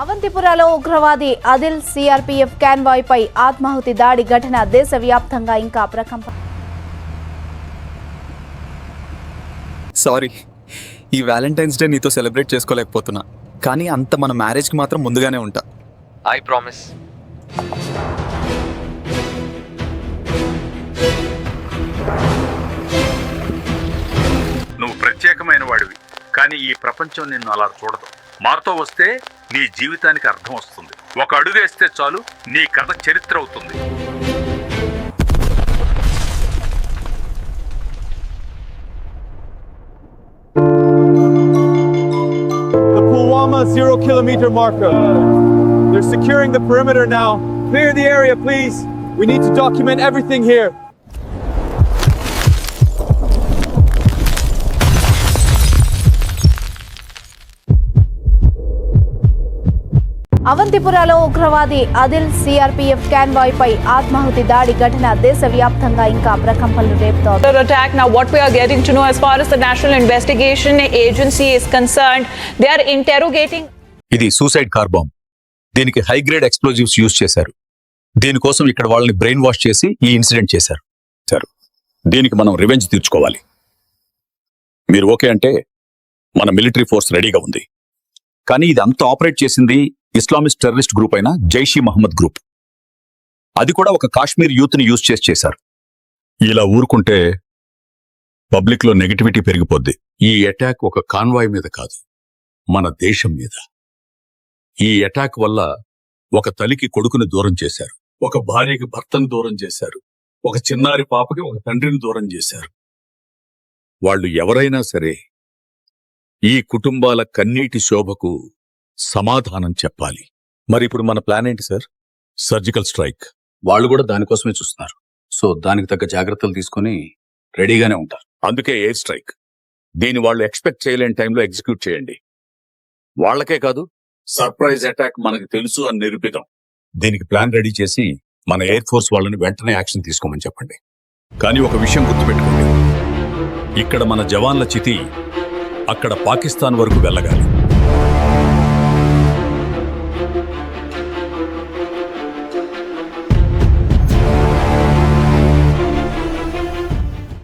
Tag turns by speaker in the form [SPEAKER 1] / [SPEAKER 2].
[SPEAKER 1] అవంతిపురాలో ఉగ్రవాది Adil CRPF convoy పై ఆత్మాహుతి దాడి ఘటన దేశవ్యాప్తంగా ఇంకా ప్రకంపన.
[SPEAKER 2] సారీ, ఈ వ్యాలంటైన్స్ డే నీతో సెలబ్రేట్ చేసుకోలేకపోతున్నా, కానీ అంత మన మ్యారేజ్కి మాత్రం ముందుగానే ఉంటా.
[SPEAKER 3] I promise.
[SPEAKER 4] నువ్వు ప్రత్యేకమైన వాడివి, కానీ ఈ ప్రపంచం నిన్ను అలా చూడదు. మాతో వస్తే నీ జీవితానికి అర్థం వస్తుంది. ఒక అడుగు వేస్తే చాలు, నీ కథ చరిత్ర అవుతుంది.
[SPEAKER 5] The Pulwama 0 kilometer marker. They're securing the perimeter now. Clear the area, please. We need to document everything here.
[SPEAKER 1] అవంతిపురాలో ఉగ్రవాది ఆదిల్ సిఆర్పీఎఫ్ కాన్వాయ్ పై ఆత్మాహుతి దాడి ఘటన దేశవ్యాప్తంగా ఇంకా ప్రకంపనలు రేపుతోంది.
[SPEAKER 6] Attack. Now what we are getting to know as far as the National Investigation Agency is concerned, they are interrogating.
[SPEAKER 7] ఇది suicide car bomb. దీనికి హై గ్రేడ్ ఎక్స్ప్లోజివ్స్ యూజ్ చేశారు. దీనికోసం ఇక్కడ వాళ్ళని బ్రెయిన్ వాష్ చేసి ఈ ఇన్సిడెంట్ చేశారు. దీనికి మనం రివెంజ్ తీర్చుకోవాలి. మీరు ఓకే అంటే మన మిలిటరీ ఫోర్స్ రెడీగా ఉంది. కానీ ఇది అంతా ఆపరేట్ చేసింది ఇస్లామిస్ట్ టెర్రరిస్ట్ గ్రూప్ అయిన జైషీ మహమ్మద్ గ్రూప్. అది కూడా ఒక కాశ్మీర్ యూత్ ని యూజ్ చేశారు. ఇలా ఊరుకుంటే పబ్లిక్ లో నెగటివిటీ పెరిగిపోద్ది. ఈ అటాక్ ఒక కాన్వాయ్ మీద కాదు, మన దేశం మీద. ఈ అటాక్ వల్ల ఒక తల్లికి కొడుకుని దూరం చేశారు, ఒక భార్యకి భర్తను దూరం చేశారు, ఒక చిన్నారి పాపకి ఒక తండ్రిని దూరం చేశారు. వాళ్ళు ఎవరైనా సరే ఈ కుటుంబాల కన్నీటి శోభకు సమాధానం చెప్పాలి.
[SPEAKER 2] మరి ఇప్పుడు మన ప్లాన్ ఏంటి సార్?
[SPEAKER 7] Surgical strike.
[SPEAKER 8] వాళ్ళు కూడా దానికోసమే చూస్తున్నారు. సో దానికి తగ్గ జాగ్రత్తలు తీసుకుని రెడీగానే ఉంటారు.
[SPEAKER 7] అందుకే ఎయిర్ స్ట్రైక్. దీని వాళ్ళు ఎక్స్పెక్ట్ చేయలేని టైంలో ఎగ్జిక్యూట్ చేయండి. వాళ్లకే కాదు, సర్ప్రైజ్ అటాక్ మనకు తెలుసు అని నిరూపితం. దీనికి ప్లాన్ రెడీ చేసి మన ఎయిర్ ఫోర్స్ వాళ్ళని వెంటనే యాక్షన్ తీసుకోమని చెప్పండి. కానీ ఒక విషయం గుర్తుపెట్టుకోండి, ఇక్కడ మన జవాన్ల చితి అక్కడ పాకిస్తాన్ వరకు వెళ్ళగాలి.